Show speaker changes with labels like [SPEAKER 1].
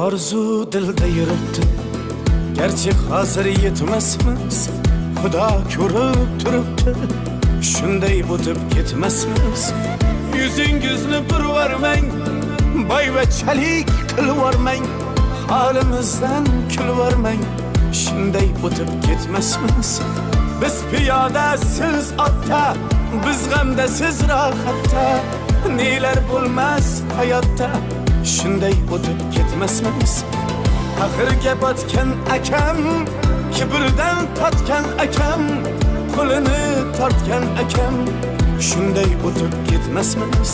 [SPEAKER 1] Arzu dilda yuribdi, gerçi hazır yetmesmiz. Xudo ko'rib turibdi, shunday o'tib ketmasmiz. Yüzüngizni burvarmang, boyvachalik qilvormang, holimizdan kulvormang, shunday o'tib ketmasmiz. Biz piyoda, siz otda, biz g'amda, siz rohatda, nelar bo'lmas hayotda, shunday o'tib ketmasmiz. Axirga botgan akam, kibrdan totgan akam, qo'lini tortgan akam, shunday o'tib ketmasmiz.